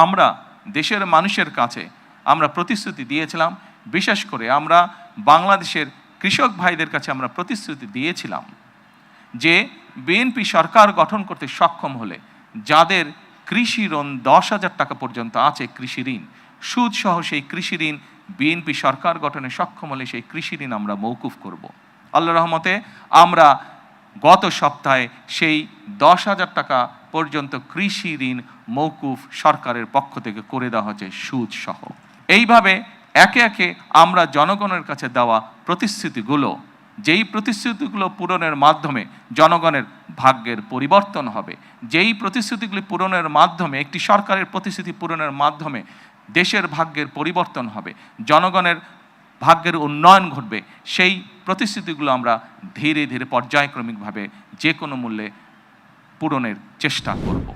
আমরা দেশের মানুষের কাছে আমরা প্রতিশ্রুতি দিয়েছিলাম, বিশেষ করে আমরা বাংলাদেশের কৃষক ভাইদের কাছে আমরা প্রতিশ্রুতি দিয়েছিলাম যে বিএনপি সরকার গঠন করতে সক্ষম হলে যাদের কৃষি ঋণ 10,000 টাকা পর্যন্ত আছে, কৃষি ঋণ সুদসহ সেই কৃষি ঋণ বিএনপি সরকার গঠনে সক্ষম হলে সেই কৃষি ঋণ আমরা মৌকুফ করব। আল্লাহ রহমতে আমরা গত সপ্তাহে সেই 10,000 টাকা পর্যন্ত কৃষি ঋণ মৌকুফ সরকারের পক্ষ থেকে করে দেওয়া হচ্ছে সুদসহ। এইভাবে একে একে আমরা জনগণের কাছে দেওয়া প্রতিশ্রুতিগুলো, যেই প্রতিশ্রুতিগুলো পূরণের মাধ্যমে জনগণের ভাগ্যের পরিবর্তন হবে, যেই প্রতিশ্রুতিগুলি পূরণের মাধ্যমে একটি সরকারের প্রতিশ্রুতি পূরণের মাধ্যমে দেশের ভাগ্যের পরিবর্তন হবে, জনগণের ভাগ্যের উন্নয়ন ঘটবে, সেই প্রতিশ্রুতিগুলো আমরা ধীরে ধীরে পর্যায়ক্রমিকভাবে যে কোনো মূল্যে পূরণের চেষ্টা করব।